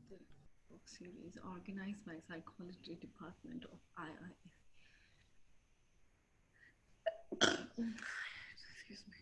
The book series organized by psychology department of IIS. Excuse me.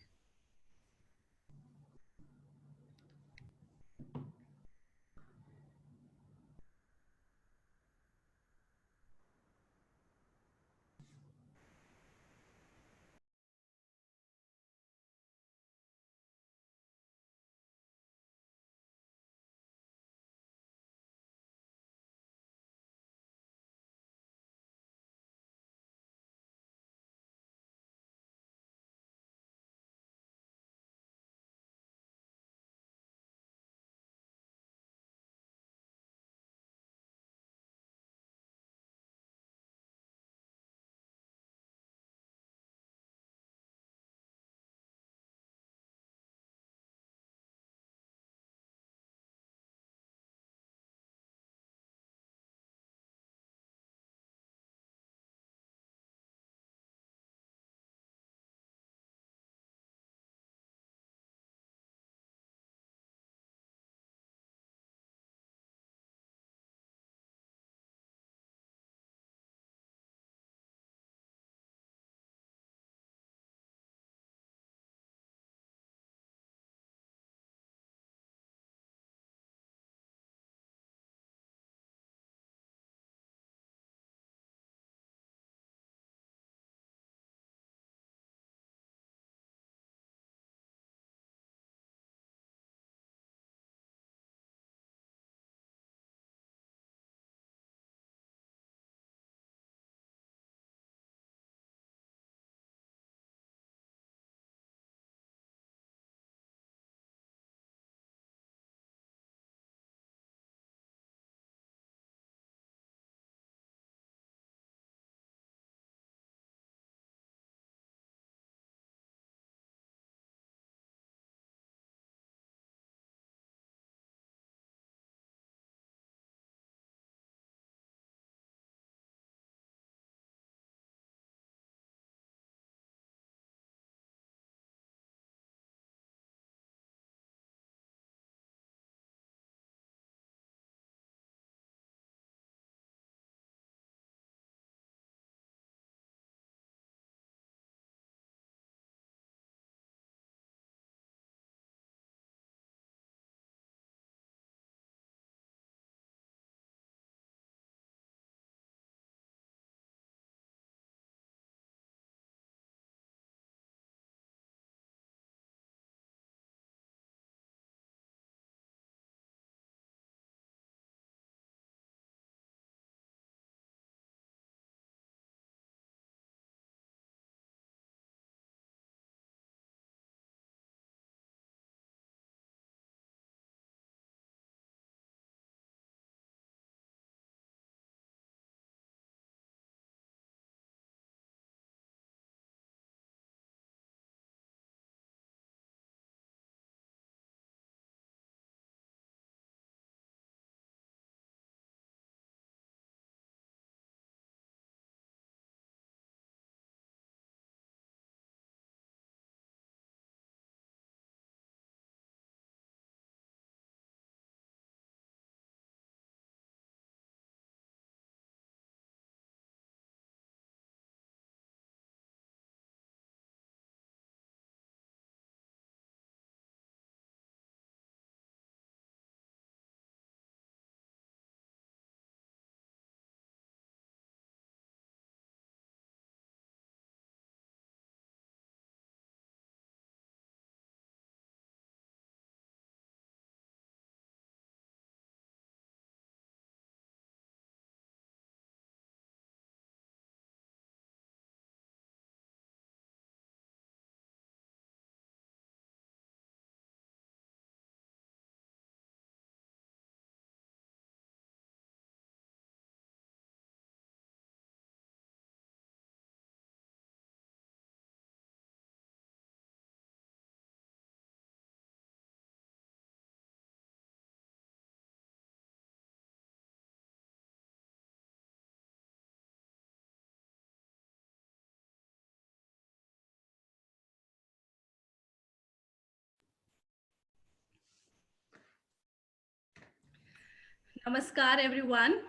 Namaskar, everyone.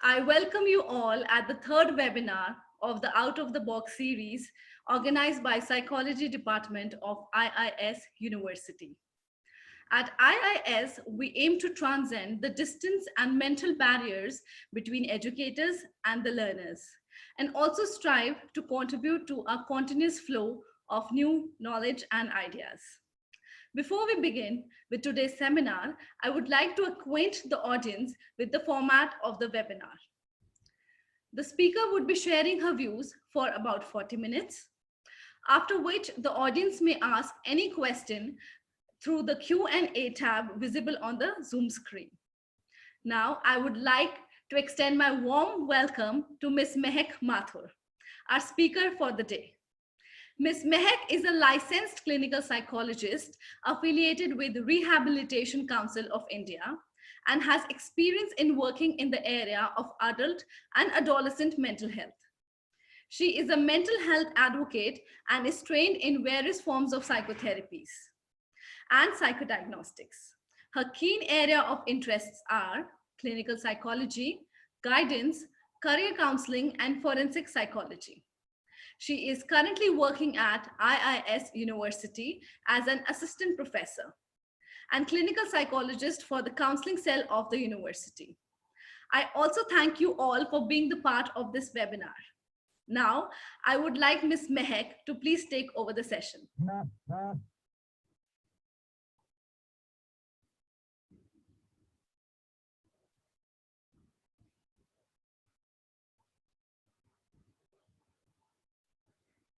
I welcome you all at the third webinar of the Out of the Box series organized by Psychology Department of IIS University. At IIS, we aim to transcend the distance and mental barriers between educators and the learners, and also strive to contribute to a continuous flow of new knowledge and ideas. Before we begin with today's seminar, I would like to acquaint the audience with the format of the webinar. The speaker would be sharing her views for about 40 minutes, after which the audience may ask any question through the Q&A tab visible on the Zoom screen. Now, I would like to extend my warm welcome to Ms. Mehak Mathur, our speaker for the day. Ms. Mehak is a licensed clinical psychologist affiliated with the Rehabilitation Council of India and has experience in working in the area of adult and adolescent mental health. She is a mental health advocate and is trained in various forms of psychotherapies and psychodiagnostics. Her keen area of interests are clinical psychology, guidance, career counseling, and forensic psychology. She is currently working at IIS University as an assistant professor and clinical psychologist for the counseling cell of the university. I also thank you all for being the part of this webinar. Now, I would like Ms. Mehak to please take over the session.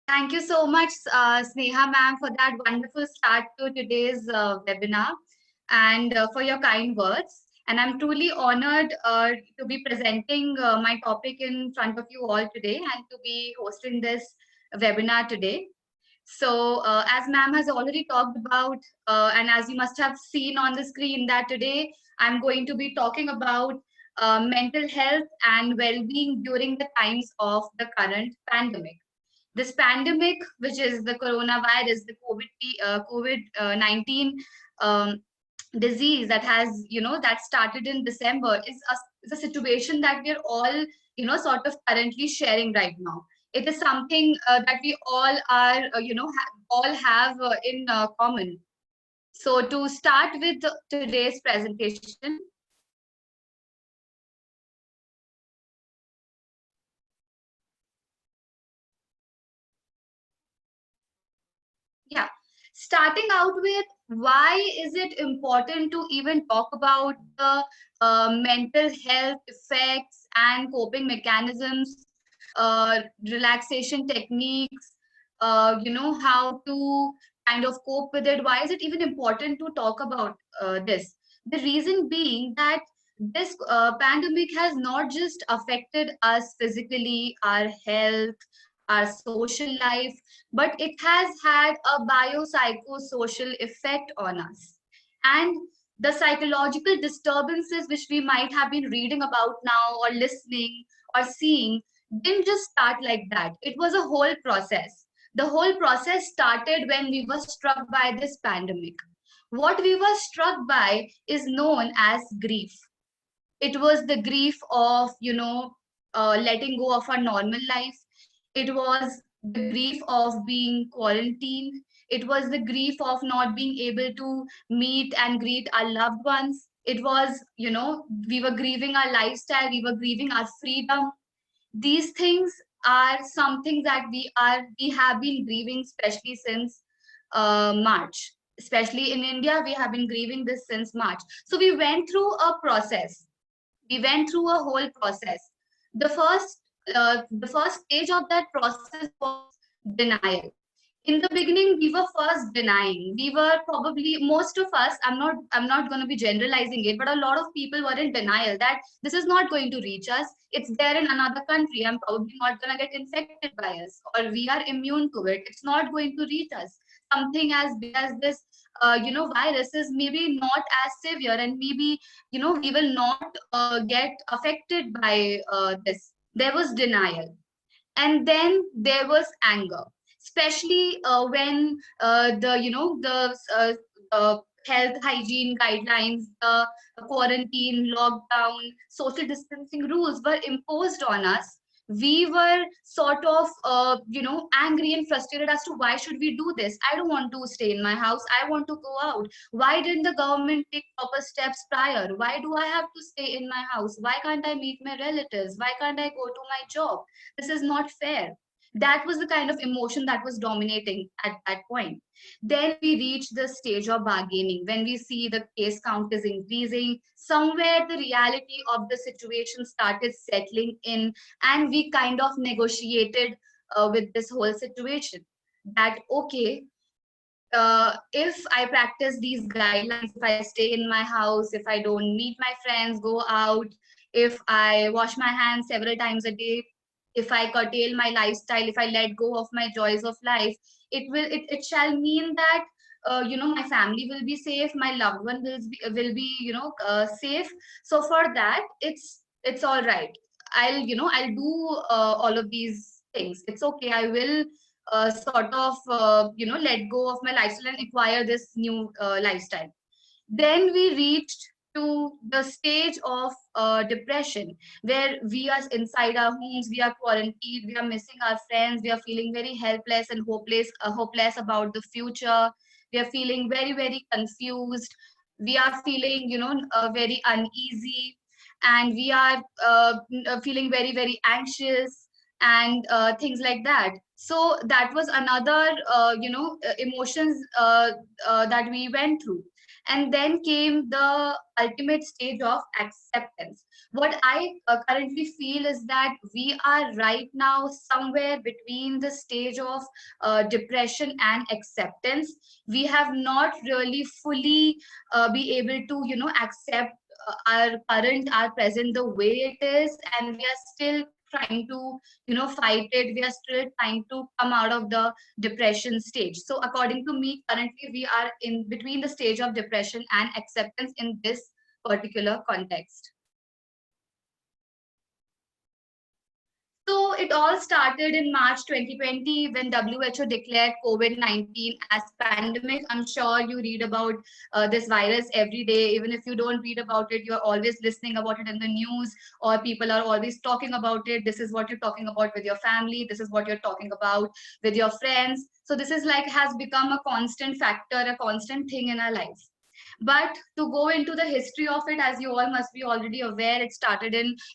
Thank you so much, Sneha ma'am, for that wonderful start to today's webinar and for your kind words. And I'm truly honored to be presenting my topic in front of you all today and to be hosting this webinar today. So as ma'am has already talked about, and as you must have seen on the screen, that today I'm going to be talking about mental health and well-being during the times of the current pandemic. This pandemic, which is the coronavirus, the COVID-19 disease that has, that started in December, is a situation that we're all, sort of currently sharing right now. It is something that we all are, all have in common. So to start with today's presentation, yeah, starting out with why is it important to even talk about the mental health effects and coping mechanisms, relaxation techniques, how to kind of cope with it. Why is it even important to talk about this? The reason being that this pandemic has not just affected us physically, our health, our social life, but it has had a biopsychosocial effect on us. And the psychological disturbances which we might have been reading about now or listening or seeing didn't just start like that. It was a whole process. The whole process started when we were struck by this pandemic. What we were struck by is known as grief. It was the grief of, letting go of our normal life. It was the grief of being quarantined. It was the grief of not being able to meet and greet our loved ones. It was, we were grieving our lifestyle, we were grieving our freedom. These things are something that we have been grieving, especially since March. Especially in India, we have been grieving this since March. So we went through a process. We went through a whole process. The first stage of that process was denial. In the beginning, we were first denying. We were probably, most of us, I'm not going to be generalizing it, but a lot of people were in denial that this is not going to reach us. It's there in another country. I'm probably not going to get infected by us, or we are immune to it. It's not going to reach us. Something as big as this virus is maybe not as severe, and maybe we will not get affected by this. There was denial, and then there was anger, especially when the health hygiene guidelines, the quarantine, lockdown, social distancing rules were imposed on us, we were sort of, angry and frustrated as to why should we do this? I don't want to stay in my house. I want to go out. Why didn't the government take proper steps prior? Why do I have to stay in my house? Why can't I meet my relatives? Why can't I go to my job? This is not fair. That was the kind of emotion that was dominating at that point. Then we reach the stage of bargaining when we see the case count is increasing. Somewhere the reality of the situation started settling in, and we kind of negotiated with this whole situation that, okay, if I practice these guidelines, if I stay in my house, if I don't meet my friends, go out, if I wash my hands several times a day, if I curtail my lifestyle, if I let go of my joys of life, it shall mean that my family will be safe, my loved one will be safe. So for that, it's all right. I'll do all of these things. It's okay. I will sort of let go of my lifestyle and acquire this new lifestyle. Then we reached to the stage of depression, where we are inside our homes, we are quarantined, we are missing our friends, we are feeling very helpless and hopeless about the future. We are feeling very, very confused. We are feeling, very uneasy, and we are feeling very, very anxious, and things like that. So that was another, emotions that we went through. And then came the ultimate stage of acceptance. What I currently feel is that we are right now somewhere between the stage of depression and acceptance. We have not really fully be able to accept our present the way it is, and we are still trying to fight it. We are still trying to come out of the depression stage. So according to me, currently we are in between the stage of depression and acceptance in this particular context. So it all started in March 2020 when WHO declared COVID-19 as pandemic. I'm sure you read about this virus every day. Even if you don't read about it, you're always listening about it in the news, or people are always talking about it. This is what you're talking about with your family. This is what you're talking about with your friends. So this is like has become a constant factor, a constant thing in our lives. But to go into the history of it, as you all must be already aware, it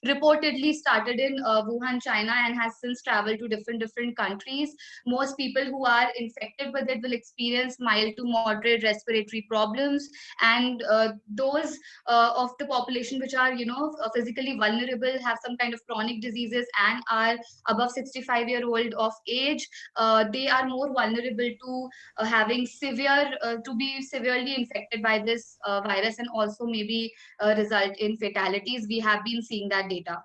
reportedly started in Wuhan, China, and has since traveled to different countries. Most people who are infected with it will experience mild to moderate respiratory problems, and those of the population which are physically vulnerable, have some kind of chronic diseases, and are above 65-year-old of age, they are more vulnerable to to be severely infected by this virus, and also maybe result in fatalities. We have been seeing that data.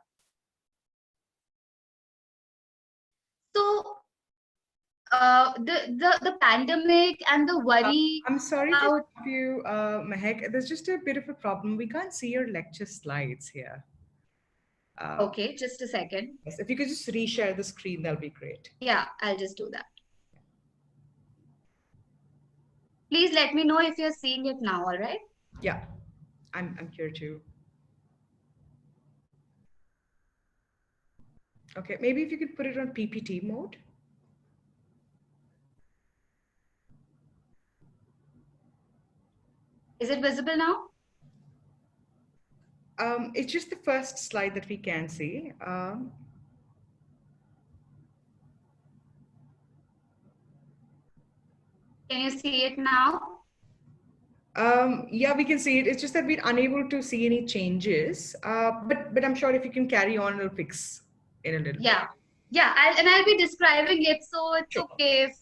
So the pandemic and the worry I'm sorry to about. stop you, Mehak. There's just a bit of a problem. We can't see your lecture slides here. Okay, just a second. Yes, if you could just reshare the screen, that'll be great. Yeah, I'll just do that. Please let me know if you're seeing it now, all right? Yeah, I'm here too. Okay, maybe if you could put it on PPT mode. Is it visible now? It's just the first slide that we can see. Can you see it now? Yeah, we can see it. It's just that we're unable to see any changes. But I'm sure if you can carry on, it'll fix in a little bit. Yeah, I'll be describing it, so it's Sure. okay if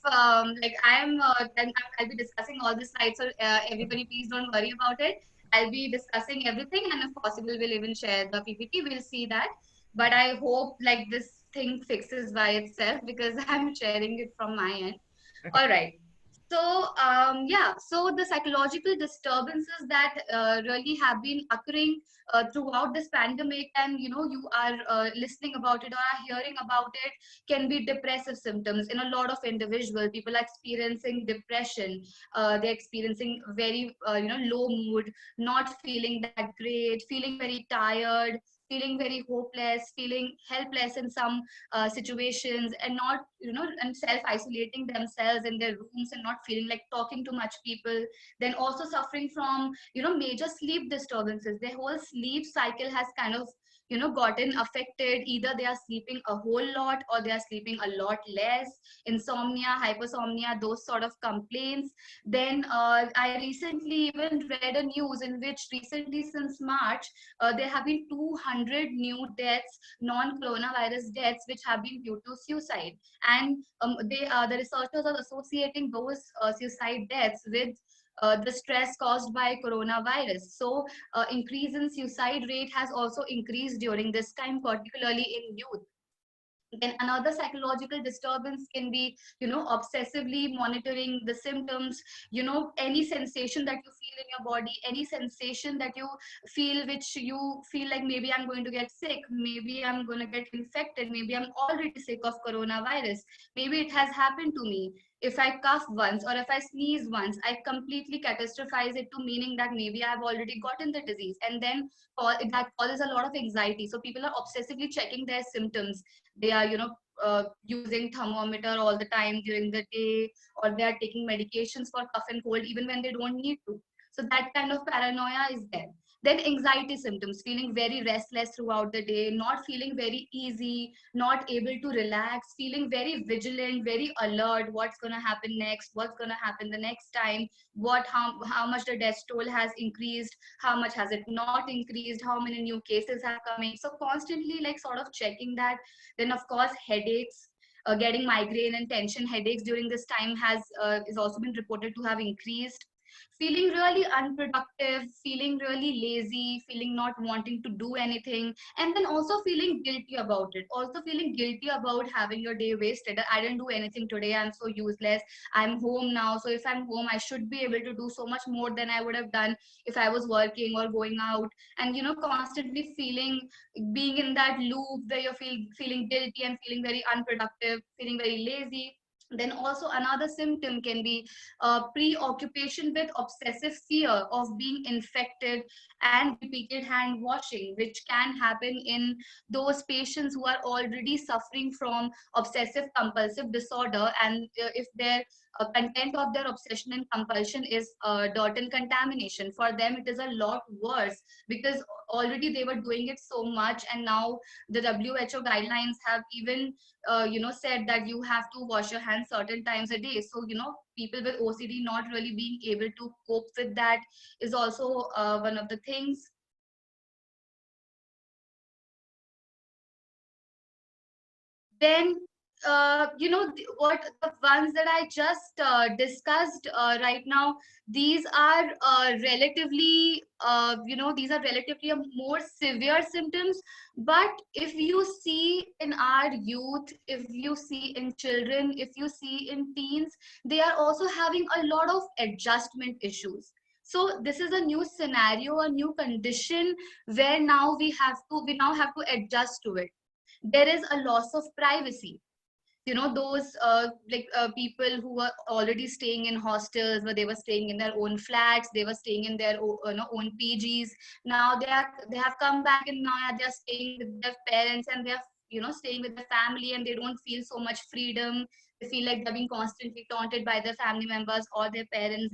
like I'll be discussing all the slides, so everybody please don't worry about it. I'll be discussing everything, and if possible we'll even share the PPT. We'll see that, but I hope like this thing fixes by itself, because I'm sharing it from my end. Okay. All right. Yeah, so the psychological disturbances that really have been occurring throughout this pandemic, and you are listening about it or are hearing about it, can be depressive symptoms in a lot of individuals. People are experiencing depression. They're experiencing very low mood, not feeling that great, feeling very tired, feeling very hopeless, feeling helpless in some situations, and not and self isolating themselves in their rooms and not feeling like talking to much people. Then also suffering from major sleep disturbances. Their whole sleep cycle has kind of gotten affected. Either they are sleeping a whole lot or they are sleeping a lot less. Insomnia, hypersomnia, those sort of complaints. Then I recently even read a news in which recently since March there have been 200 new deaths, non-coronavirus deaths, which have been due to suicide. And the researchers are associating those suicide deaths with the stress caused by coronavirus. So increase in suicide rate has also increased during this time, particularly in youth. Then another psychological disturbance can be obsessively monitoring the symptoms. Any sensation that you feel in your body, any sensation that you feel, which you feel like maybe I'm going to get sick, maybe I'm going to get infected, maybe I'm already sick of coronavirus, maybe it has happened to me. If I cough once or if I sneeze once, I completely catastrophize it to meaning that maybe I've already gotten the disease, and then that causes a lot of anxiety. So people are obsessively checking their symptoms. They are using thermometer all the time during the day, or they are taking medications for cough and cold even when they don't need to. So that kind of paranoia is there. Then anxiety symptoms, feeling very restless throughout the day, not feeling very easy, not able to relax, feeling very vigilant, very alert. What's going to happen next, what's going to happen the next time, how much the death toll has increased, how much has it not increased, how many new cases have coming. So constantly like sort of checking that. Then of course headaches, getting migraine and tension headaches during this time has is also been reported to have increased. Feeling really unproductive, feeling really lazy, feeling not wanting to do anything, and then also feeling guilty about it. Also feeling guilty about having your day wasted. I didn't do anything today, I'm so useless. I'm home now, so if I'm home I should be able to do so much more than I would have done if I was working or going out. And constantly feeling, being in that loop where you're feeling guilty and feeling very unproductive, feeling very lazy. Then also another symptom can be preoccupation with obsessive fear of being infected, and repeated hand washing, which can happen in those patients who are already suffering from obsessive compulsive disorder. And if their content of their obsession and compulsion is dirt and contamination, for them it is a lot worse, because already they were doing it so much, and now the WHO guidelines have even said that you have to wash your hands certain times a day. So people with OCD not really being able to cope with that is also one of the things. Then what the ones that I just discussed right now, these are these are relatively a more severe symptoms. But if you see in our youth, if you see in children, if you see in teens, they are also having a lot of adjustment issues. So this is a new scenario, a new condition, where now we now have to adjust to it. There is a loss of privacy. Those people who were already staying in hostels, where they were staying in their own flats, they were staying in their own PGs. Now they have come back, and now they are staying with their parents, and they are staying with their family, and they don't feel so much freedom. They feel like they're being constantly taunted by their family members or their parents.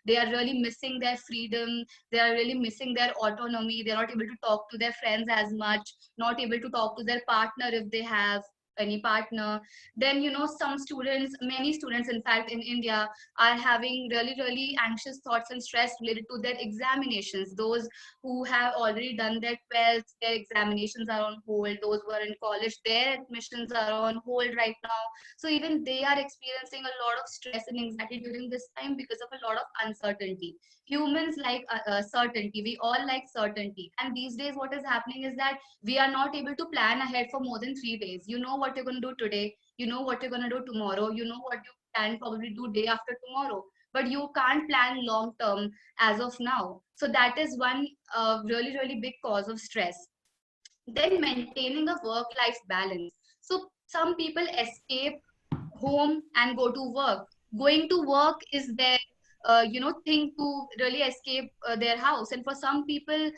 They are really missing their freedom. They are really missing their autonomy. They're not able to talk to their friends as much, not able to talk to their partner if they have any partner. Then some students, many students in fact in India, are having really anxious thoughts and stress related to their examinations. Those who have already done their 12th, their examinations are on hold. Those who are in college, their admissions are on hold right now. So even they are experiencing a lot of stress and anxiety during this time because of a lot of uncertainty. Humans like certainty. We all like certainty, and these days what is happening is that we are not able to plan ahead for more than 3 days. You know what you're going to do today, you know what you're going to do tomorrow, you know what you can probably do day after tomorrow, but you can't plan long term as of now. So that is one really, really big cause of stress. Then maintaining a work life balance. So some people escape home and go to work. Going to work is their thing to really escape their house. And for some people,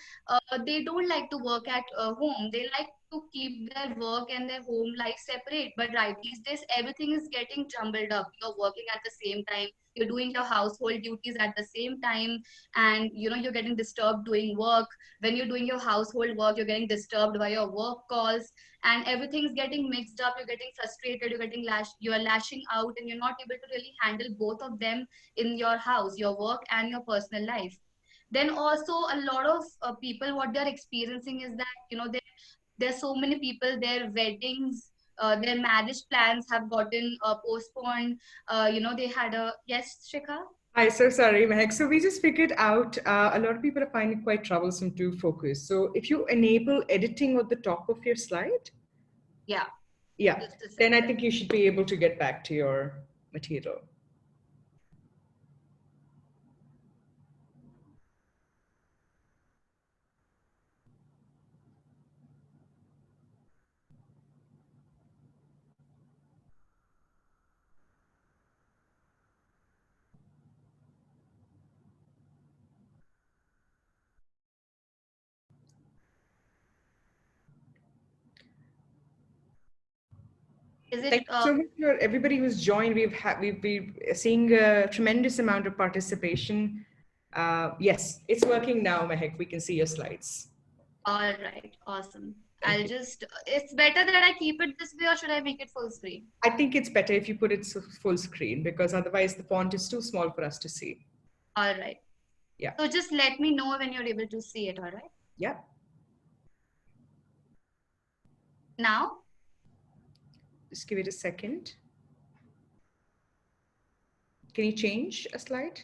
they don't like to work at home. They like to keep their work and their home life separate. But right these days, everything is getting jumbled up. You're working at the same time, you're doing your household duties at the same time, and you're getting disturbed doing work. When you're doing your household work, you're getting disturbed by your work calls, and everything's getting mixed up. You're getting frustrated, you're lashing out, and you're not able to really handle both of them in your house, your work and your personal life. Then also a lot of people, what they're experiencing is that there's so many people, their weddings, their marriage plans have gotten postponed. They had a, yes, Shikha? Hi, so sorry, Mehak. So we just figured out a lot of people are finding it quite troublesome to focus. So if you enable editing at the top of your slide, Yeah. yeah, Just a then I second. think you should be able to get back to your material. Is it Thank you so much for everybody who's joined. We've been seeing a tremendous amount of participation. Yes, it's working now, Mehak. We can see your slides. all right? Awesome. Thank I'll you. just, it's better that I keep it this way, or should I make it full screen? I think it's better if you put it full screen because otherwise the font is too small for us to see. All right. Yeah. So just let me know when you're able to see it, all right? Yeah. Now? Just give it a second. Can you change a slide?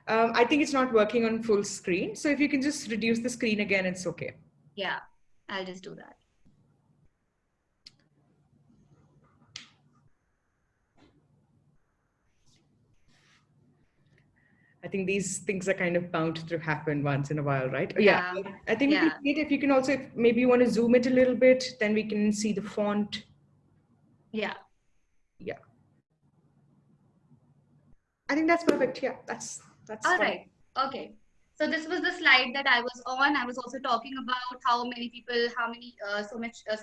I think it's not working on full screen. So if you can just reduce the screen again, it's okay. Yeah, I'll just do that. I think these things are kind of bound to happen once in a while, right? Yeah. I think we Yeah. can see it. If you can also, if maybe you want to zoom it a little bit, then we can see the font. Yeah. Yeah. I think that's perfect. Yeah, that's All fine. right. Okay. So this was the slide that I was on. I was also talking about how many people, so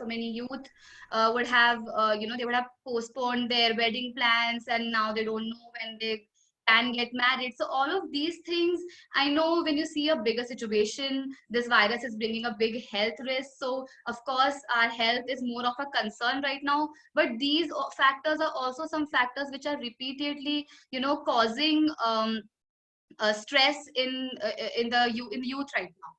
many youth would have, they would have postponed their wedding plans, and now they don't know when they can get married. So all of these things, I know when you see a bigger situation, this virus is bringing a big health risk. So of course, our health is more of a concern right now. But these factors are also some factors which are repeatedly, causing stress in the youth right now.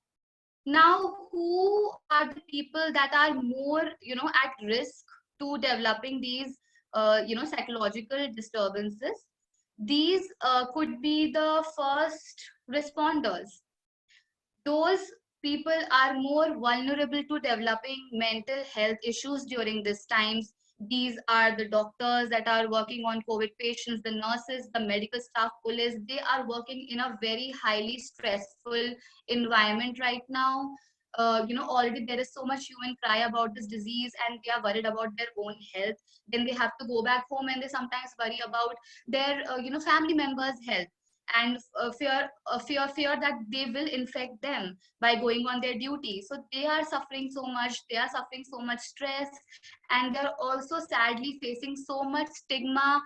Now, who are the people that are more at risk to developing these psychological disturbances? These could be the first responders. Those people are more vulnerable to developing mental health issues during these times. These are the doctors that are working on COVID patients, the nurses, the medical staff, police. They are working in a very highly stressful environment right now. Already there is so much human cry about this disease, and they are worried about their own health. Then they have to go back home, and they sometimes worry about their family members' health, and fear that they will infect them by going on their duty. So they are suffering so much, they are suffering so much stress, and they're also sadly facing so much stigma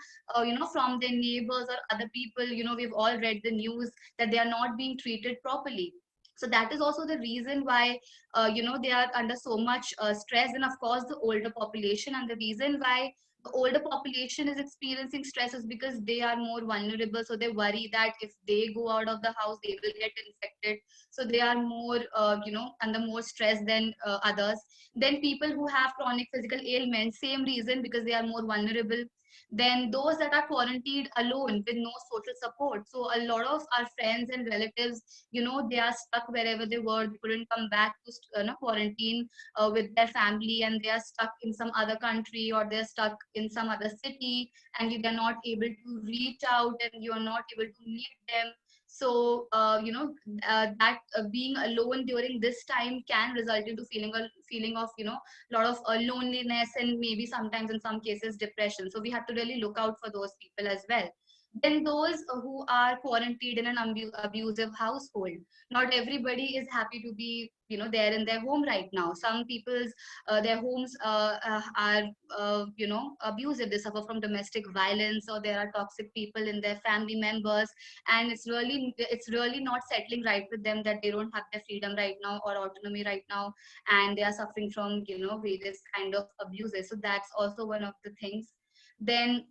from their neighbors or other people. We've all read the news that they are not being treated properly. So that is also the reason why they are under so much stress. And of course the older population, and the reason why the older population is experiencing stress is because they are more vulnerable. So they worry that if they go out of the house, they will get infected. So they are more, under more stress than others. Then people who have chronic physical ailments, same reason, because they are more vulnerable. Then those that are quarantined alone with no social support. So a lot of our friends and relatives, they are stuck wherever they were. They couldn't come back to quarantine with their family, and they are stuck in some other country, or they're stuck in some other city, and you are not able to reach out, and you are not able to meet them. So that being alone during this time can result into feeling of lot of loneliness, and maybe sometimes in some cases depression. So we have to really look out for those people as well. Then those who are quarantined in an abusive household, not everybody is happy to be there in their home right now. Some people's their homes are abusive. They suffer from domestic violence, or there are toxic people in their family members, and it's really not settling right with them, that they don't have their freedom right now or autonomy right now, and they are suffering from various kind of abuses. So that's also one of the things. Then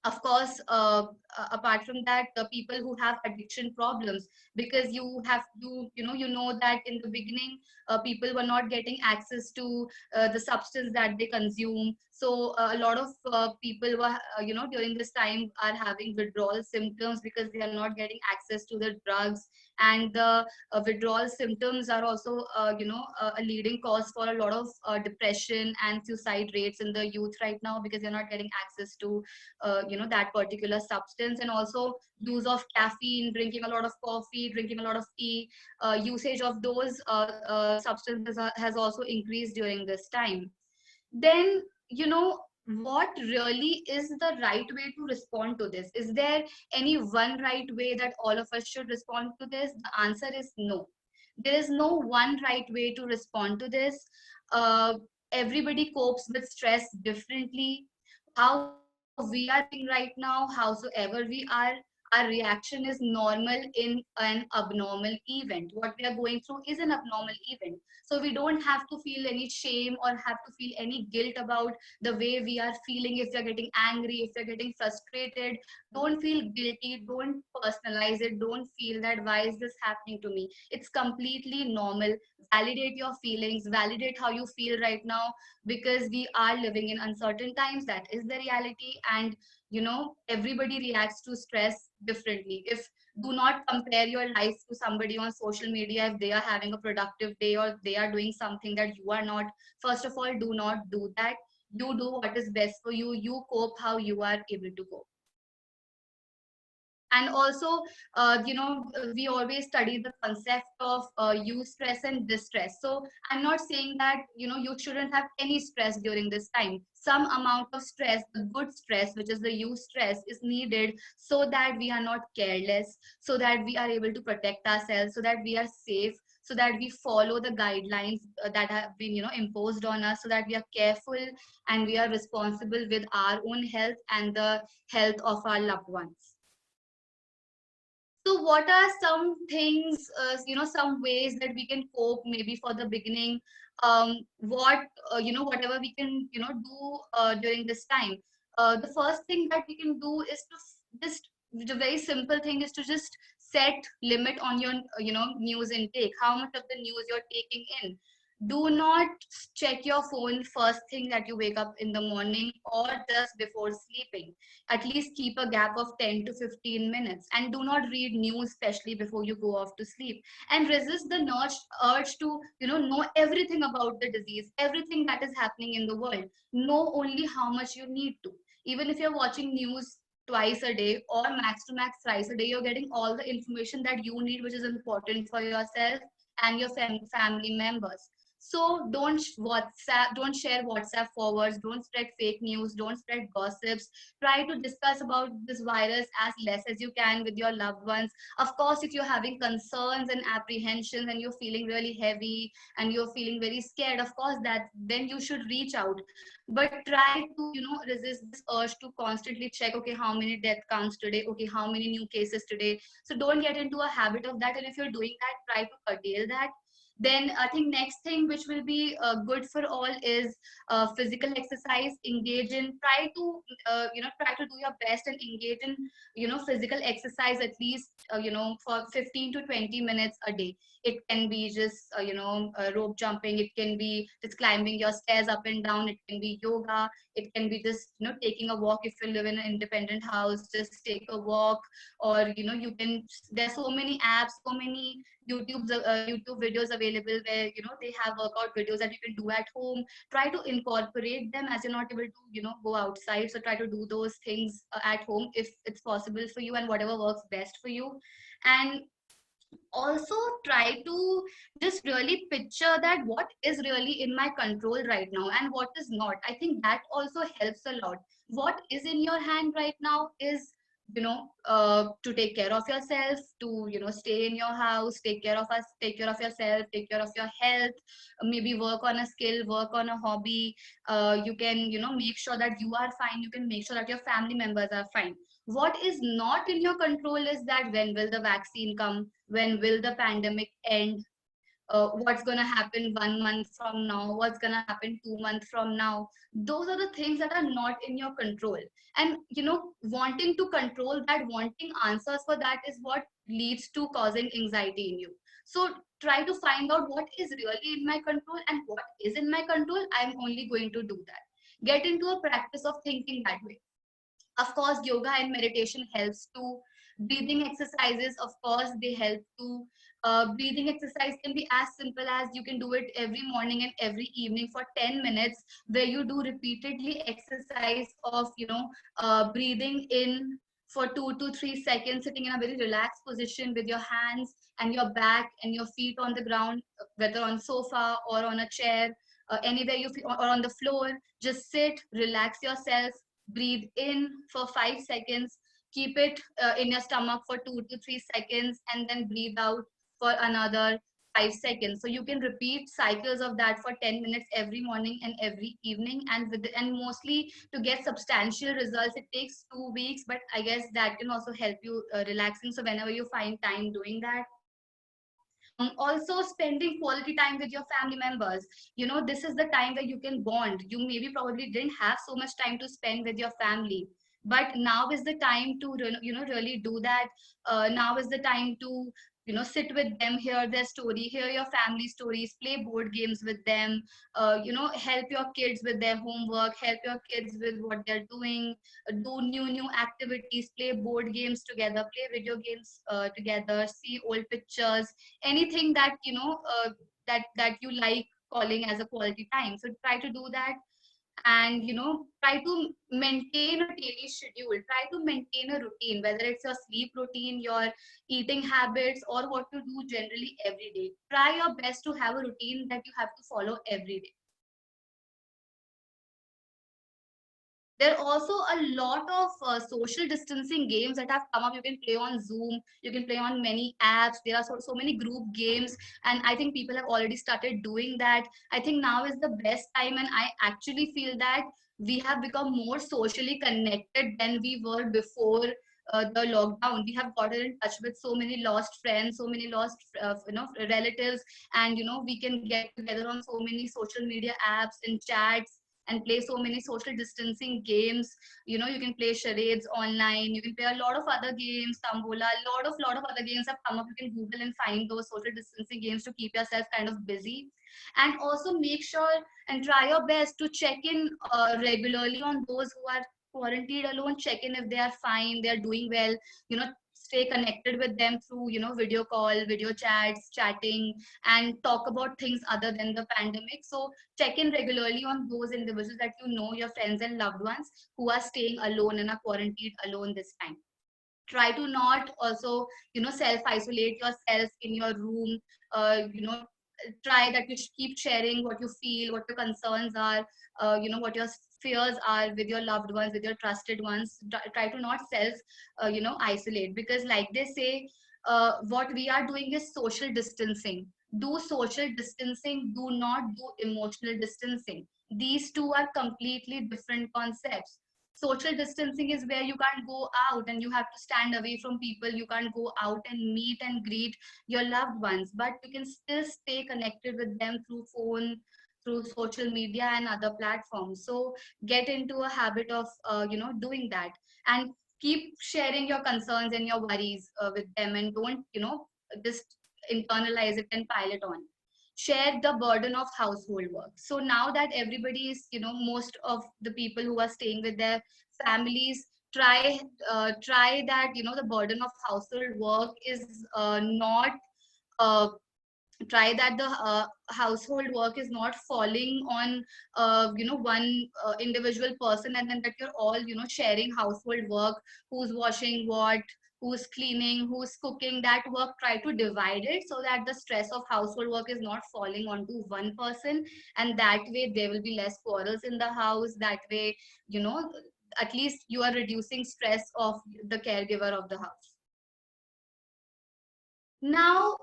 of course, apart from that, the people who have addiction problems, because you know that in the beginning, people were not getting access to the substance that they consume. So a lot of people were during this time are having withdrawal symptoms, because they are not getting access to the drugs. And the withdrawal symptoms are also a leading cause for a lot of depression and suicide rates in the youth right now, because they're not getting access to that particular substance. And also use of caffeine, drinking a lot of coffee, drinking a lot of tea, usage of those substances has also increased during this time. Then what really is the right way to respond to this? Is there any one right way that all of us should respond to this? The answer is no. There is no one right way to respond to this. uh, Everybody copes with stress differently. How we are living right now, howsoever we are, our reaction is normal in an abnormal event. What we are going through is an abnormal event. So we don't have to feel any shame or have to feel any guilt about the way we are feeling. If you're getting angry, if you're getting frustrated, don't feel guilty, don't personalize it, don't feel that why is this happening to me. It's completely normal. Validate your feelings, validate how you feel right now, because we are living in uncertain times. That is the reality. And everybody reacts to stress differently. If Do not compare your life to somebody on social media if they are having a productive day or they are doing something that you are not. First of all, do not do that. You do what is best for you. You cope how you are able to cope. And also, we always study the concept of eustress and distress. So I'm not saying that you shouldn't have any stress during this time. Some amount of stress, the good stress, which is the eustress, is needed, so that we are not careless, so that we are able to protect ourselves, so that we are safe, so that we follow the guidelines that have been imposed on us, so that we are careful and we are responsible with our own health and the health of our loved ones. So what are some things, some ways that we can cope maybe for the beginning? Whatever we can, do during this time. The first thing that we can do is to just, the very simple thing is to just set limit on your, news intake, how much of the news you're taking in. Do not check your phone first thing that you wake up in the morning or just before sleeping. At least keep a gap of 10 to 15 minutes, and do not read news especially before you go off to sleep. And resist the urge to know everything about the disease, everything that is happening in the world. Know only how much you need to. Even if you're watching news twice a day or max to max thrice a day, you're getting all the information that you need, which is important for yourself and your family members. So don't share WhatsApp forwards, don't spread fake news, don't spread gossips. Try to discuss about this virus as less as you can with your loved ones. Of course, if you're having concerns and apprehensions and you're feeling really heavy and you're feeling very scared, of course, that then you should reach out. But try to resist this urge to constantly check, okay, how many death counts today, okay, how many new cases today. So don't get into a habit of that, and if you're doing that, try to curtail that. Then I think next thing which will be good for all is physical exercise. Engage in, try to try to do your best and engage in physical exercise at least for 15 to 20 minutes a day. It can be just rope jumping, it can be just climbing your stairs up and down, it can be yoga, it can be just taking a walk. If you live in an independent house, just take a walk. Or you can, there's so many apps, so many YouTube videos available where they have workout videos that you can do at home. Try to incorporate them, as you're not able to go outside, so try to do those things at home if it's possible for you, and whatever works best for you. And also try to just really picture that what is really in my control right now and what is not. I think that also helps a lot. What is in your hand right now is to take care of yourself, to stay in your house, take care of us, take care of yourself, take care of your health, maybe work on a skill, work on a hobby. You can make sure that you are fine, you can make sure that your family members are fine. What is not in your control is that when will the vaccine come, when will the pandemic end, what's going to happen 1 month from now, what's going to happen 2 months from now. Those are the things that are not in your control. And wanting to control that, wanting answers for that is what leads to causing anxiety in you. So try to find out what is really in my control, and what is in my control, I'm only going to do that. Get into a practice of thinking that way. Of course, yoga and meditation helps too. Breathing exercises, of course, they help too. Breathing exercise can be as simple as you can do it every morning and every evening for 10 minutes, where you do repeatedly exercise of breathing in for 2 to 3 seconds, sitting in a very relaxed position with your hands and your back and your feet on the ground, whether on sofa or on a chair, anywhere you feel, or on the floor. Just sit, relax yourself, breathe in for 5 seconds, keep it in your stomach for 2 to 3 seconds, and then breathe out for another 5 seconds. So you can repeat cycles of that for 10 minutes every morning and every evening. And mostly to get substantial results, it takes 2 weeks, but I guess that can also help you relaxing. So whenever you find time doing that. Also spending quality time with your family members. This is the time where you can bond. You maybe probably didn't have so much time to spend with your family, but now is the time to really do that. Now is the time to sit with them, hear their story, hear your family stories, play board games with them. Help your kids with their homework, help your kids with what they're doing. Do new activities, play board games together, play video games together, see old pictures, anything that that you like calling as a quality time. So try to do that. And try to maintain a daily schedule, try to maintain a routine, whether it's your sleep routine, your eating habits, or what you do generally every day. Try your best to have a routine that you have to follow every day. There are also a lot of social distancing games that have come up. You can play on Zoom, you can play on many apps. There are so many group games, and I think people have already started doing that. I think now is the best time, and I actually feel that we have become more socially connected than we were before the lockdown. We have gotten in touch with so many lost friends, so many lost relatives, and we can get together on so many social media apps and chats and play so many social distancing games. You can play charades online, you can play a lot of other games, tambola, lot of other games have come up. You can Google and find those social distancing games to keep yourself kind of busy. And also make sure and try your best to check in regularly on those who are quarantined alone. Check in if they are fine, they are doing well. Stay connected with them through video call, video chats, chatting, and talk about things other than the pandemic. So check in regularly on those individuals that your friends and loved ones who are staying alone and are quarantined alone this time. Try to not also self isolate yourself in your room. Try that you keep sharing what you feel, what your concerns are, what your fears are with your loved ones, with your trusted ones. Try to not self isolate, because like they say, what we are doing is social distancing. Do social distancing, do not do emotional distancing. These two are completely different concepts. Social distancing is where you can't go out and you have to stand away from people. You can't go out and meet and greet your loved ones, but you can still stay connected with them through phone, through social media and other platforms. So get into a habit of doing that, and keep sharing your concerns and your worries with them, and don't just internalize it and pile it on. Share the burden of household work. So now that everybody is, most of the people who are staying with their families, try that, the burden of household work is not uh, try that the household work is not falling on one individual person, and then that you're all sharing household work, who's washing what, who's cleaning, who's cooking. That work, try to divide it so that the stress of household work is not falling onto one person, and that way there will be less quarrels in the house. That way, at least you are reducing stress of the caregiver of the house. Now,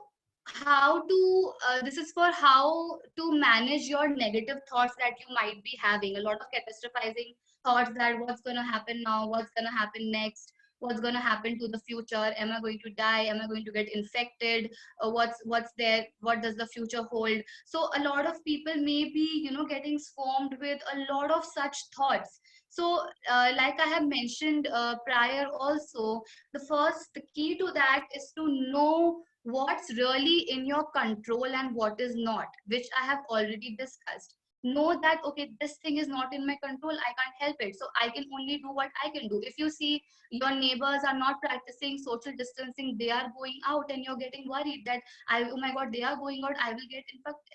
how to this is for how to manage your negative thoughts that you might be having. A lot of catastrophizing thoughts, that what's going to happen now, what's going to happen next, what's going to happen to the future, am I going to die, am I going to get infected, what's there, what does the future hold. So a lot of people may be getting swarmed with a lot of such thoughts. So like I have mentioned prior also, the key to that is to know what's really in your control and what is not, which I have already discussed. Know that, okay, this thing is not in my control, I can't help it, so I can only do what I can do. If you see your neighbors are not practicing social distancing, they are going out, and you're getting worried that oh my god, they are going out, I will get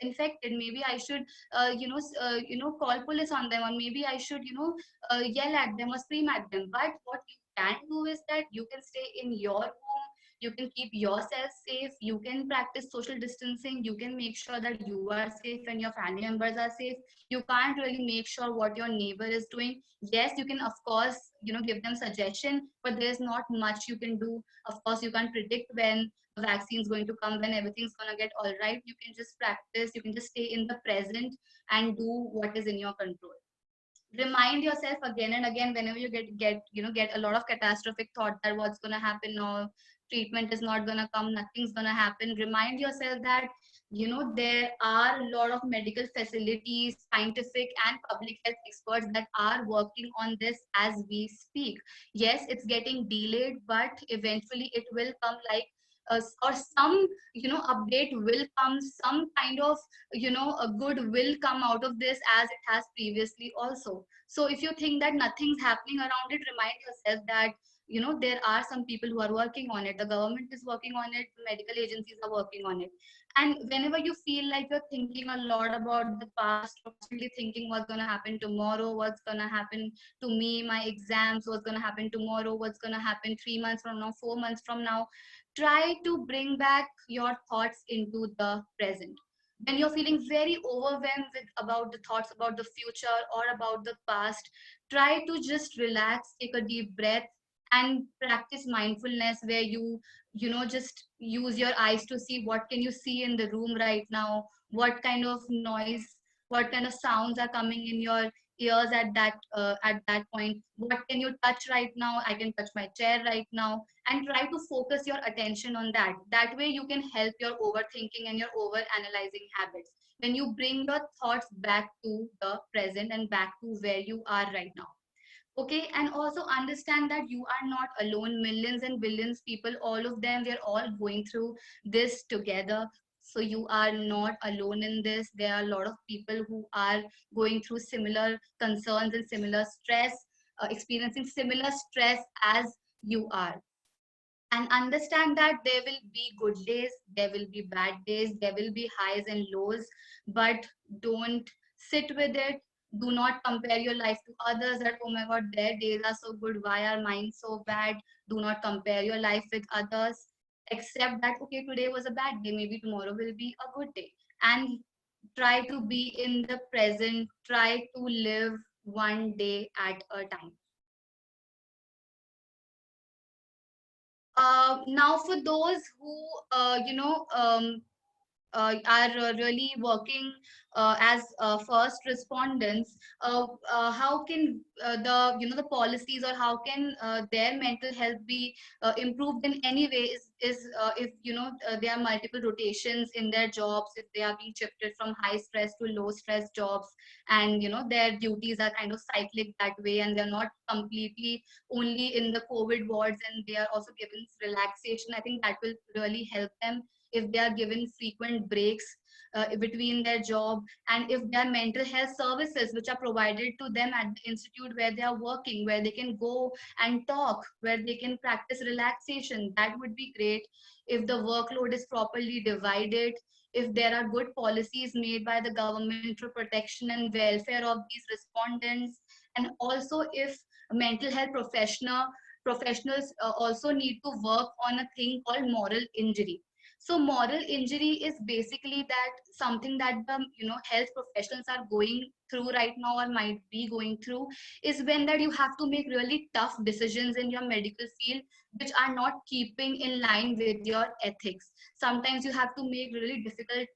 infected, maybe I should call police on them, or maybe I should yell at them or scream at them. But what you can do is that you can stay in your home, you can keep yourself safe, you can practice social distancing, you can make sure that you are safe and your family members are safe. You can't really make sure what your neighbor is doing. Yes, you can of course give them suggestion, but there's not much you can do. Of course, you can't predict when the vaccine is going to come, when everything's going to get all right. You can just practice, you can just stay in the present and do what is in your control. Remind yourself again and again whenever you get a lot of catastrophic thought that what's going to happen now, treatment is not going to come, nothing's going to happen. Remind yourself that there are a lot of medical facilities, scientific and public health experts that are working on this as we speak. Yes, it's getting delayed, but eventually it will come, like or some update will come, some kind of a good will come out of this, as it has previously also. So if you think that nothing's happening around it, remind yourself that there are some people who are working on it, the government is working on it, medical agencies are working on it. And whenever you feel like you're thinking a lot about the past, constantly thinking what's going to happen tomorrow, what's going to happen to me, my exams, what's going to happen tomorrow, what's going to happen 3 months from now, 4 months from now, try to bring back your thoughts into the present. When you're feeling very overwhelmed with about the thoughts about the future or about the past, try to just relax, take a deep breath, and practice mindfulness, where you just use your eyes to see what can you see in the room right now, what kind of noise, what kind of sounds are coming in your ears at that point, what can you touch right now, I can touch my chair right now, and try to focus your attention on that. That way you can help your overthinking and your over analyzing habits, when you bring your thoughts back to the present and back to where you are right now. Okay, and also understand that you are not alone. Millions and billions people, all of them, we're all going through this together. So you are not alone in this. There are a lot of people who are going through similar concerns and similar stress, experiencing similar stress as you are. And understand that there will be good days, there will be bad days, there will be highs and lows, but don't sit with it. Do not compare your life to others, that oh my god, their days are so good, why are mine so bad. Do not compare your life with others. Accept that, okay, today was a bad day, maybe tomorrow will be a good day. And try to be in the present, try to live one day at a time. Now for those who are really working as first respondents, how can the policies, or how can their mental health be improved in any way, is if there are multiple rotations in their jobs, if they are being shifted from high stress to low stress jobs, and their duties are kind of cyclic that way, and they're not completely only in the COVID wards, and they are also given relaxation. I think that will really help them if they are given frequent breaks between their job, and if there are mental health services which are provided to them at the institute where they are working, where they can go and talk, where they can practice relaxation, that would be great. If the workload is properly divided, if there are good policies made by the government for protection and welfare of these respondents, and also if mental health professionals also need to work on a thing called moral injury. So moral injury is basically that something that the health professionals are going through right now, or might be going through, is when that you have to make really tough decisions in your medical field which are not keeping in line with your ethics. Sometimes you have to make really difficult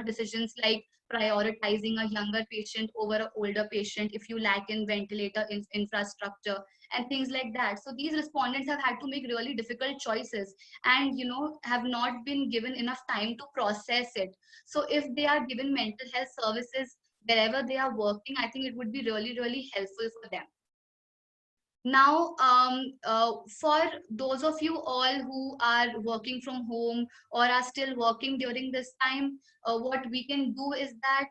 decisions, like prioritizing a younger patient over an older patient if you lack in ventilator infrastructure and things like that. So these respondents have had to make really difficult choices, and have not been given enough time to process it. So if they are given mental health services wherever they are working, I think it would be really helpful for them. Now, for those of you all who are working from home or are still working during this time, what we can do is that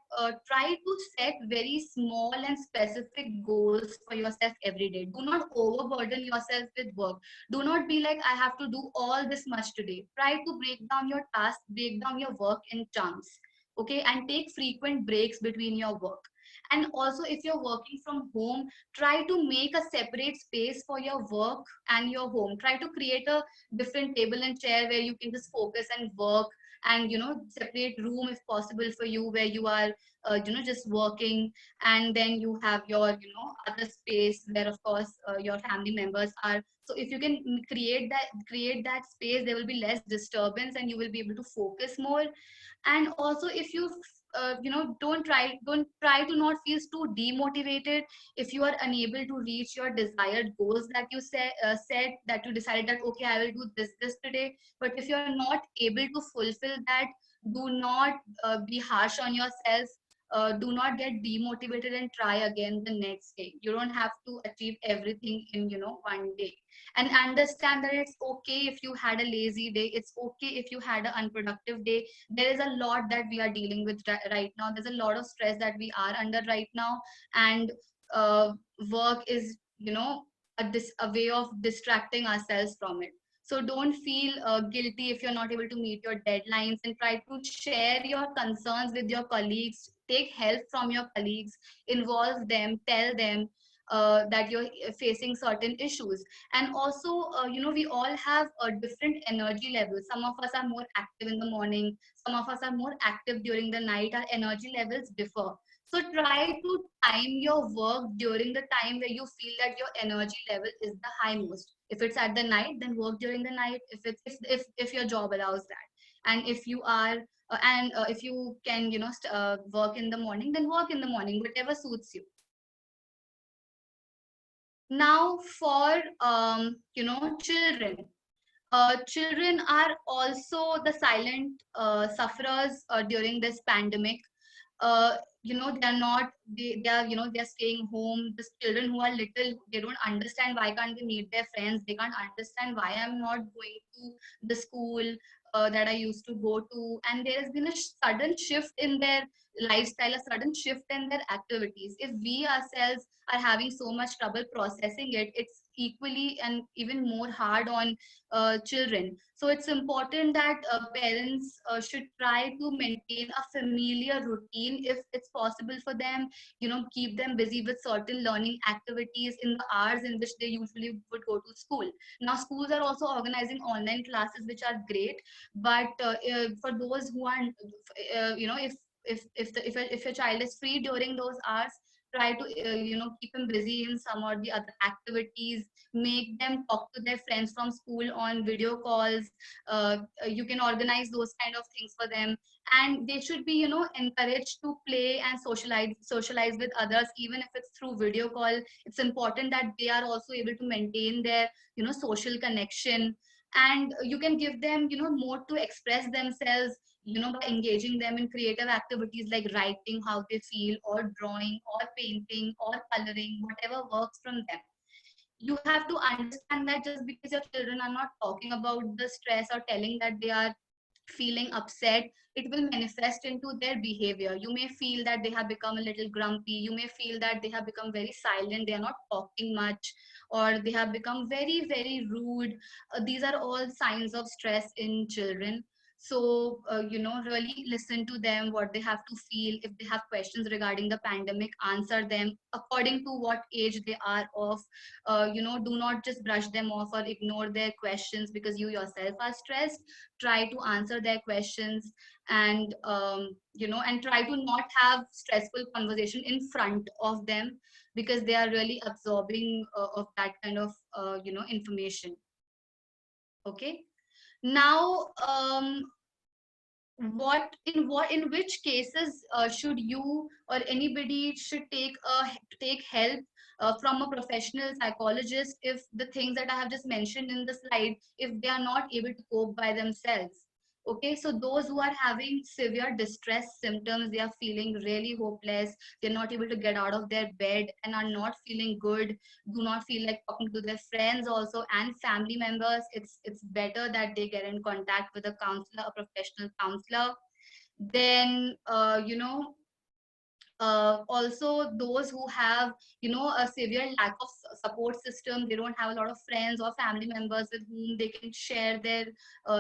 try to set very small and specific goals for yourself every day. Do not overburden yourself with work. Do not be like, I have to do all this much today. Try to break down your task, break down your work in chunks, okay, and take frequent breaks between your work. And also, if you're working from home, try to make a separate space for your work and your home. Try to create a different table and chair where you can just focus and work, and separate room if possible for you, where you are just working, and then you have your other space where of course your family members are. So if you can create that space, there will be less disturbance and you will be able to focus more. And also, if you don't try to not feel too demotivated if you are unable to reach your desired goals that you said that you decided that, okay, I will do this today. But if you're not able to fulfill that, do not be harsh on yourself. Do not get demotivated and try again the next day. You don't have to achieve everything in one day. And understand that it's okay if you had a lazy day. It's okay if you had an unproductive day. There is a lot that we are dealing with right now. There's a lot of stress that we are under right now, and uh, work is a way of distracting ourselves from it. So don't feel guilty if you're not able to meet your deadlines, and try to share your concerns with your colleagues. Take help from your colleagues, involve them, tell them that you're facing certain issues. And also, we all have a different energy levels. Some of us are more active in the morning, some of us are more active during the night. Our energy levels differ. So try to time your work during the time where you feel that your energy level is the high most. If it's at the night, then work during the night, if your job allows that. And if you are if you can work in the morning, then work in the morning, whatever suits you. Now, for children, children are also the silent sufferers during this pandemic. They're not, they are, they're staying home. The children who are little, they don't understand why can't they meet their friends. They can't understand why I'm not going to the school that I used to go to. And there has been a sudden shift in their lifestyle, a sudden shift in their activities. If we ourselves are having so much trouble processing it, it's equally and even more hard on children. So it's important that parents should try to maintain a familiar routine if it's possible for them. Keep them busy with certain learning activities in the hours in which they usually would go to school. Now, schools are also organizing online classes, which are great. But for those who are, if your child is free during those hours, try to keep him busy in some or the other activities, make them talk to their friends from school on video calls. You can organize those kind of things for them, and they should be encouraged to play and socialize with others, even if it's through video call. It's important that they are also able to maintain their social connection, and you can give them more to express themselves, by engaging them in creative activities like writing how they feel, or drawing, or painting, or coloring, whatever works from them. You have to understand that just because your children are not talking about the stress or telling that they are feeling upset, it will manifest into their behavior. You may feel that they have become a little grumpy, you may feel that they have become very silent, they are not talking much, or they have become very, very rude. These are all signs of stress in children. So really listen to them, what they have to feel. If they have questions regarding the pandemic, answer them according to what age they are of. Do not just brush them off or ignore their questions because you yourself are stressed. Try to answer their questions, and and try to not have stressful conversation in front of them, because they are really absorbing of that kind of information. Okay. Now, in which cases should you or anybody should take help from a professional psychologist, if the things that I have just mentioned in the slide, if they are not able to cope by themselves? Okay, so those who are having severe distress symptoms, they are feeling really hopeless, they're not able to get out of their bed and are not feeling good, do not feel like talking to their friends also and family members, it's better that they get in contact with a counselor, a professional counselor. Then also those who have a severe lack of support system, they don't have a lot of friends or family members with whom they can share their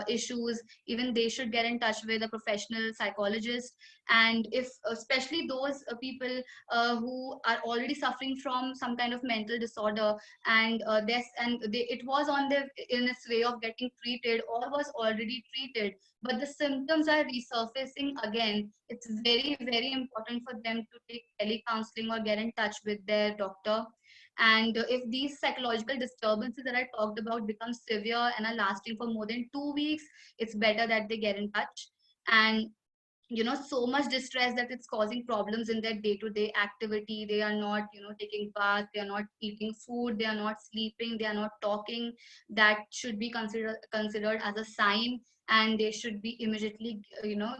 issues, even they should get in touch with a professional psychologist. And if especially those people who are already suffering from some kind of mental disorder, and it was on their in its way of getting treated or was already treated, but the symptoms are resurfacing again, it's very, very important for them to take telecounseling or get in touch with their doctor. And if these psychological disturbances that I talked about become severe and are lasting for more than 2 weeks, it's better that they get in touch. And so much distress that it's causing problems in their day-to-day activity, they are not taking bath, they are not eating food, they are not sleeping, they are not talking, that should be considered as a sign, and they should be immediately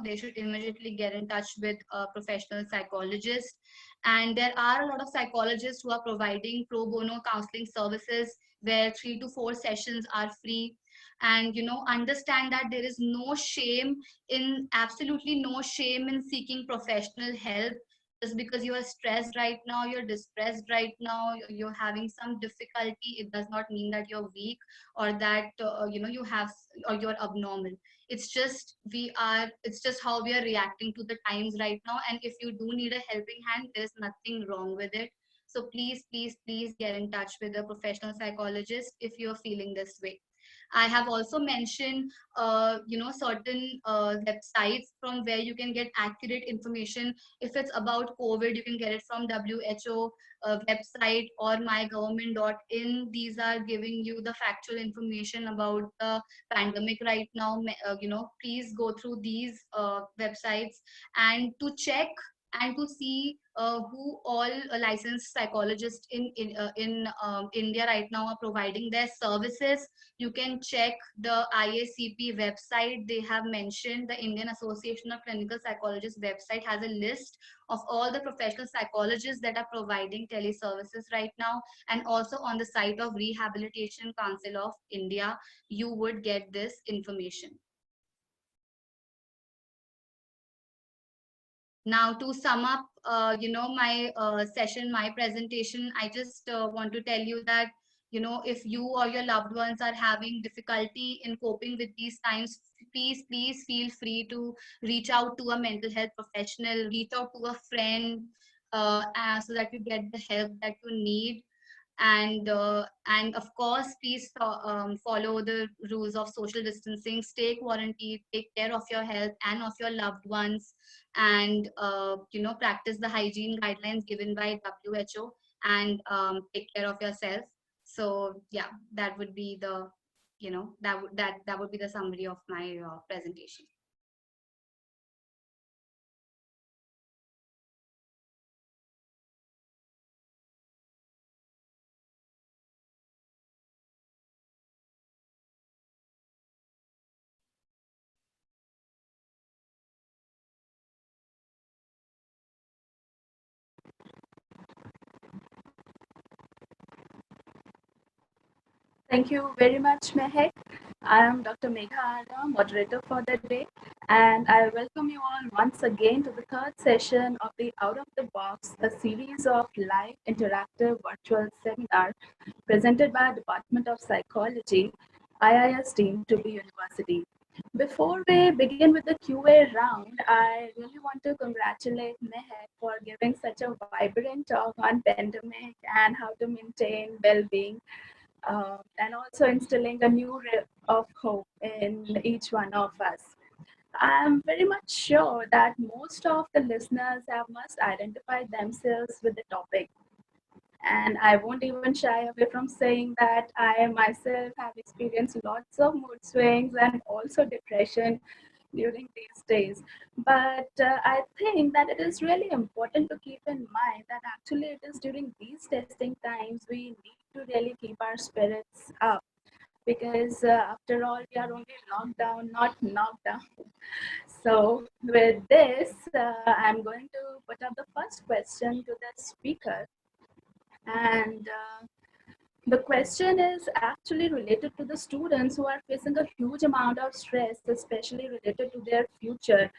they should immediately get in touch with a professional psychologist. And there are a lot of psychologists who are providing pro bono counseling services, where 3 to 4 sessions are free. And understand that there is no shame in absolutely no shame in seeking professional help. Just because you are stressed right now, you're distressed right now, you're having some difficulty, it does not mean that you're weak, or that you have, or you're abnormal. It's just how we are reacting to the times right now, and if you do need a helping hand, there's nothing wrong with it. So please, please, please get in touch with a professional psychologist if you're feeling this way. I have also mentioned, certain websites from where you can get accurate information. If it's about COVID, you can get it from WHO website or mygovernment.in. These are giving you the factual information about the pandemic right now. Please go through these websites and to check and to see who all licensed psychologists in India right now are providing their services. You can check the IACP website. They have mentioned, the Indian Association of Clinical Psychologists website has a list of all the professional psychologists that are providing teleservices right now. And also on the site of Rehabilitation Council of India, you would get this information. Now, to sum up, my session, my presentation, I just want to tell you that, if you or your loved ones are having difficulty in coping with these times, please, please feel free to reach out to a mental health professional, reach out to a friend, so that you get the help that you need. And of course, please follow the rules of social distancing, stay quarantined, take care of your health and of your loved ones, and practice the hygiene guidelines given by WHO, and take care of yourself. So yeah, that would be the that would be the summary of my presentation. Thank you very much, Mehek. I am Dr. Megha Arya, moderator for the day, and I welcome you all once again to the third session of the Out of the Box, a series of live interactive virtual seminars presented by Department of Psychology, IIS team to be University. Before we begin with the QA round, I really want to congratulate Mehek for giving such a vibrant talk on pandemic and how to maintain well-being, and also instilling a new ray of hope in each one of us. I'm very much sure that most of the listeners have must identify themselves with the topic. And I won't even shy away from saying that I myself have experienced lots of mood swings and also depression during these days. But I think that it is really important to keep in mind that actually it is during these testing times we need to really keep our spirits up, because after all we are only locked down, not knocked down. So with this, I'm going to put up the first question to the speaker. And the question is actually related to the students who are facing a huge amount of stress, especially related to their future,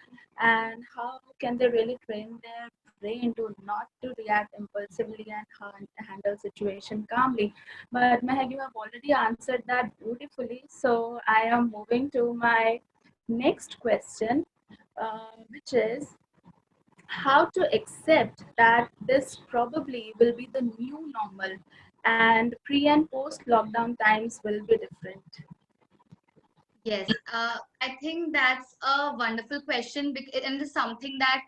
and how can they really train their brain to not to react impulsively and handle situation calmly. But Mehak, you have already answered that beautifully, so I am moving to my next question, which is how to accept that this probably will be the new normal and pre and post lockdown times will be different. Yes, I think that's a wonderful question, and it's something that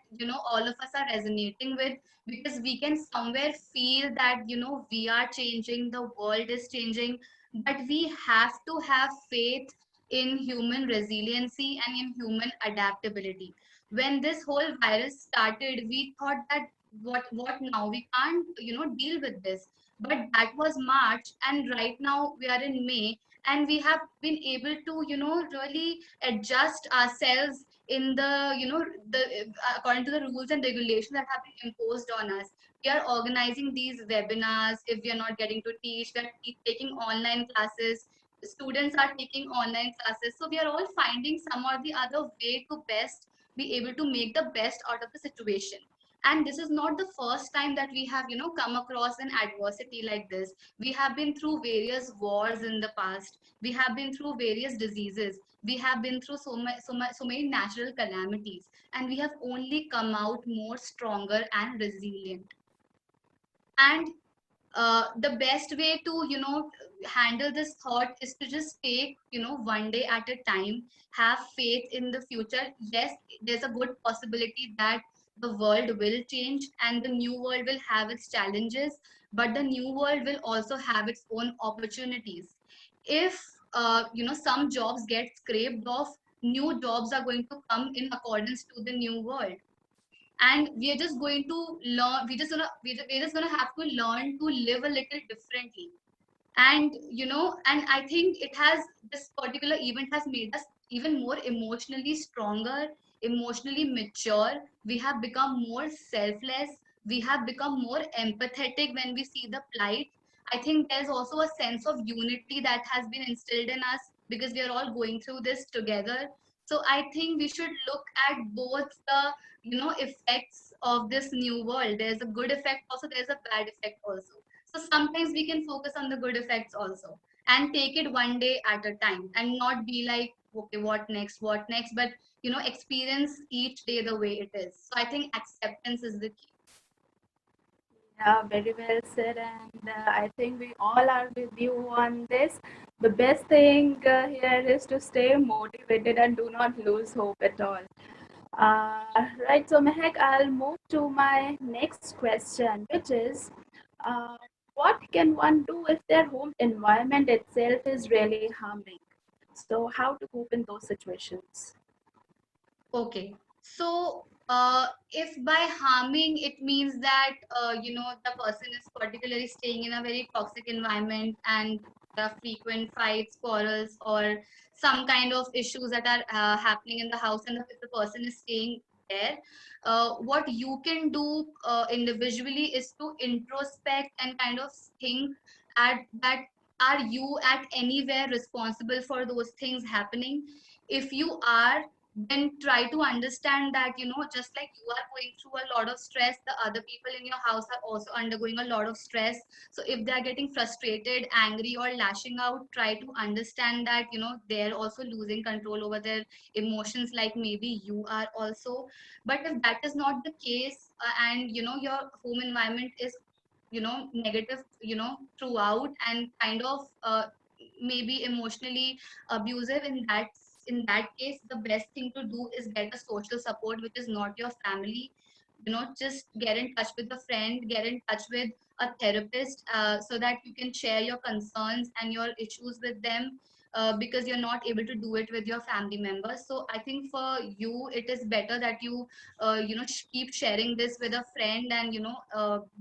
all of us are resonating with, because we can somewhere feel that we are changing, the world is changing, but we have to have faith in human resiliency and in human adaptability. When this whole virus started, we thought that what now? We can't deal with this. But that was March, and right now we are in May, and we have been able to really adjust ourselves in the the according to the rules and regulations that have been imposed on us. We are organizing these webinars. If we are not getting to teach, we are taking online classes. Students are taking online classes, so we are all finding some or the other way to best be able to make the best out of the situation. And this is not the first time that we have come across an adversity like this. We have been through various wars in the past. We have been through various diseases. We have been through so many natural calamities, and we have only come out more stronger and resilient. And the best way to handle this thought is to just take one day at a time. Have faith in the future. Yes, there's a good possibility that the world will change and the new world will have its challenges, but the new world will also have its own opportunities. If some jobs get scraped off, new jobs are going to come in accordance to the new world, and we are just going to learn. We're just gonna have to learn to live a little differently. And and I think this particular event has made us even more emotionally stronger, emotionally mature. We have become more selfless. We have become more empathetic when we see the plight. I think there's also a sense of unity that has been instilled in us, because we are all going through this together. So I think we should look at both the effects of this new world. There's a good effect also, there's a bad effect also. So sometimes we can focus on the good effects also, and take it one day at a time, and not be like, okay, what next, but experience each day the way it is. So I think acceptance is the key. Yeah, very well said, and I think we all are with you on this. The best thing here is to stay motivated and do not lose hope at all. Right, so Mehak, I'll move to my next question, which is uh, what can one do if their home environment itself is really harming? So, how to cope in those situations? Okay. So, if by harming it means that the person is particularly staying in a very toxic environment and there are frequent fights, quarrels, or some kind of issues that are happening in the house, and if the person is staying there, what you can do individually is to introspect and kind of think at that, are you at anywhere responsible for those things happening? If you are, then try to understand that, just like you are going through a lot of stress, the other people in your house are also undergoing a lot of stress. So if they are getting frustrated, angry, or lashing out, try to understand that, they're also losing control over their emotions, like maybe you are also. But if that is not the case, and your home environment is negative throughout, and kind of maybe emotionally abusive, in that case, the best thing to do is get a social support which is not your family. Just get in touch with a friend, get in touch with a therapist, so that you can share your concerns and your issues with them, because you're not able to do it with your family members. So I think for you it is better that you keep sharing this with a friend, and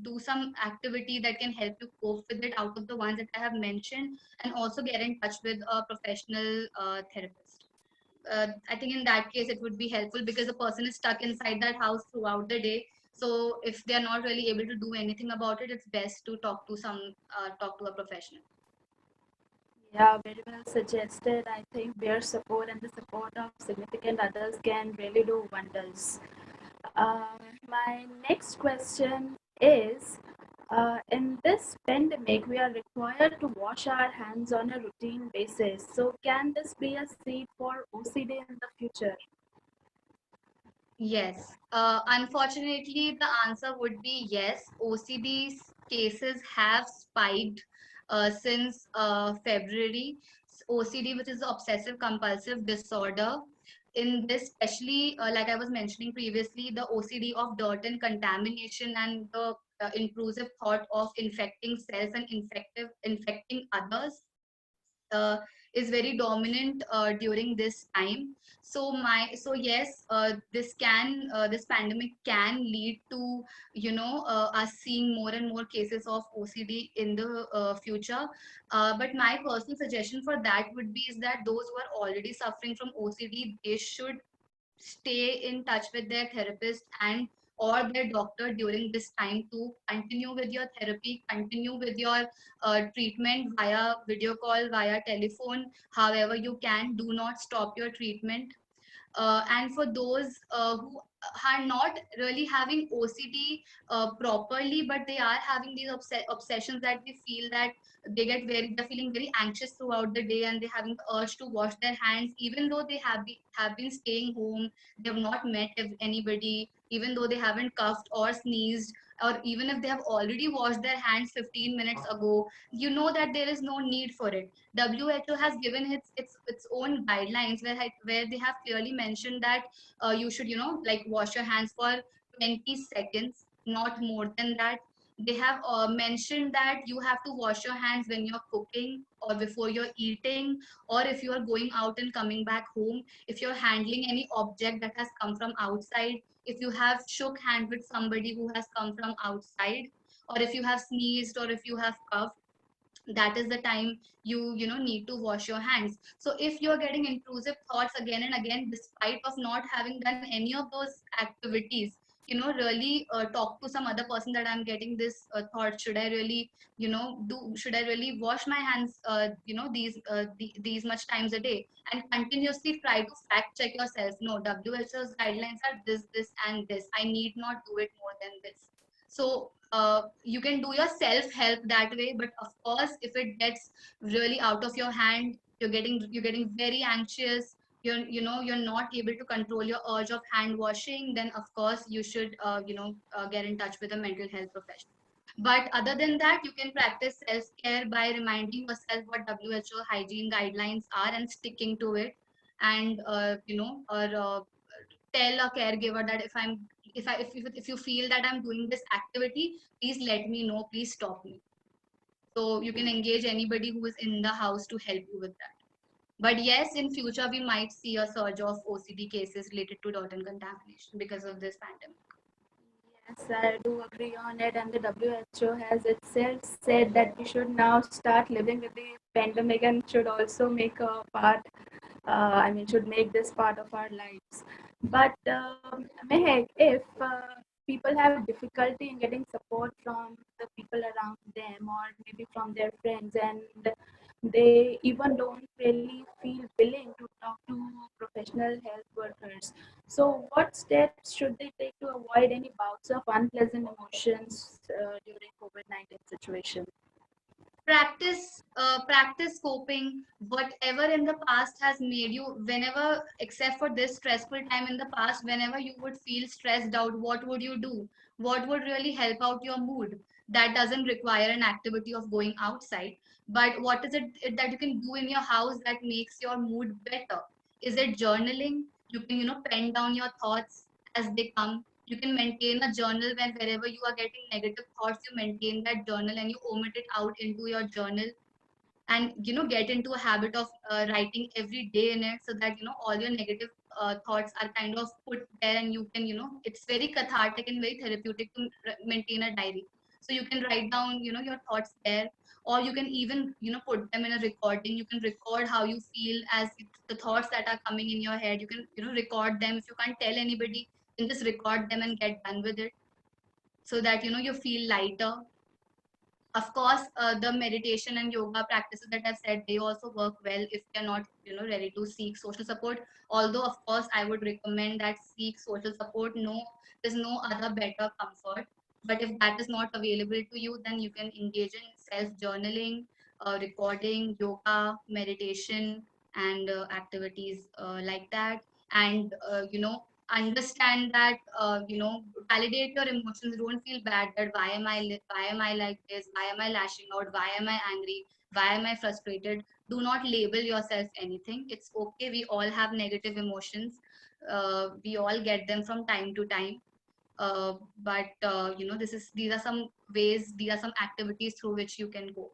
do some activity that can help you cope with it out of the ones that I have mentioned, and also get in touch with a professional therapist. I think in that case it would be helpful, because the person is stuck inside that house throughout the day. So if they are not really able to do anything about it, it's best to talk to a professional. Yeah, very well suggested. I think peer support and the support of significant others can really do wonders. My next question is in this pandemic, we are required to wash our hands on a routine basis. So, can this be a seed for OCD in the future? Yes. Unfortunately, the answer would be yes. OCD cases have spiked since February. OCD, which is obsessive compulsive disorder. In this, especially like I was mentioning previously, the OCD of dirt and contamination, and the intrusive thought of infecting self and infecting others uh, is very dominant during this time. So yes, this pandemic can lead to us seeing more and more cases of OCD in the future. But my personal suggestion for that would be is that those who are already suffering from OCD, they should stay in touch with their therapist and or their doctor during this time, to continue with your therapy, continue with your treatment via video call, via telephone, however you can. Do not stop your treatment. And for those who are not really having OCD properly, but they are having these obsessions, that they feel that they're feeling very anxious throughout the day, and they're having the urge to wash their hands, even though they have been staying home, they have not met anybody, even though they haven't coughed or sneezed, or even if they have already washed their hands 15 minutes ago, that there is no need for it. WHO has given its own guidelines, where they have clearly mentioned that you should like wash your hands for 20 seconds, not more than that. They have mentioned that you have to wash your hands when you're cooking, or before you're eating, or if you are going out and coming back home, if you're handling any object that has come from outside, if you have shook hand with somebody who has come from outside, or if you have sneezed, or if you have coughed, that is the time you need to wash your hands. So if you're getting intrusive thoughts again and again, despite of not having done any of those activities, really talk to some other person, that I'm getting this thought, should I really should I really wash my hands these much times a day, and continuously try to fact check yourself. No, WHO's guidelines are this and this, I need not do it more than this. So you can do your self help that way, but of course if it gets really out of your hand, you're getting very anxious, you're not able to control your urge of hand washing, then of course you should get in touch with a mental health professional. But other than that, you can practice self-care by reminding yourself what WHO hygiene guidelines are and sticking to it. And tell a caregiver that if you feel that I'm doing this activity, please let me know, please stop me. So you can engage anybody who is in the house to help you with that. But yes, in future we might see a surge of OCD cases related to dirt and contamination because of this pandemic. Yes, I do agree on it, and the WHO has itself said that we should now start living with the pandemic and should also make a part, should make this part of our lives. But Mehak, if people have difficulty in getting support from the people around them or maybe from their friends, and they even don't really feel willing to talk to professional health workers, so what steps should they take to avoid any bouts of unpleasant emotions during COVID-19 situation? Practice coping whatever in the past has made you, whenever, except for this stressful time in the past, whenever you would feel stressed out, what would you do? What would really help out your mood? That doesn't require an activity of going outside, but what is it that you can do in your house that makes your mood better? Is it journaling? You can, pen down your thoughts as they come. You can maintain a journal when wherever you are getting negative thoughts, you maintain that journal and you omit it out into your journal, and get into a habit of writing every day in it, so that all your negative thoughts are kind of put there, and you can, it's very cathartic and very therapeutic to maintain a diary. So you can write down your thoughts there, or you can even put them in a recording. You can record how you feel as the thoughts that are coming in your head. You can record them. If you can't tell anybody, you can just record them and get done with it, so that you feel lighter. Of course, the meditation and yoga practices that I've said, they also work well if you're not ready to seek social support. Although of course I would recommend that seek social support. No, there's no other better comfort. But if that is not available to you, then you can engage in self journaling, recording, yoga, meditation, and activities like that. And understand that validate your emotions. Don't feel bad that why am I like this, why am I lashing out, why am I angry, why am I frustrated. Do not label yourself anything. It's okay, we all have negative emotions. We all get them from time to time. But these are some ways, these are some activities through which you can go.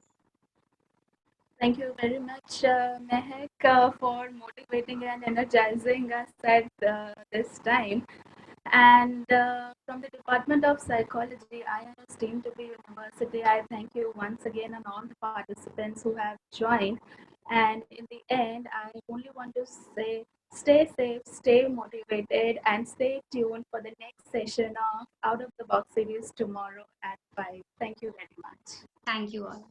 Thank you very much, Mehak, for motivating and energizing us at this time. And from the Department of Psychology, IIS Team to be University, I thank you once again and all the participants who have joined. And in the end, I only want to say stay safe, stay motivated, and stay tuned for the next session of Out of the Box series tomorrow at 5. Thank you very much. Thank you all.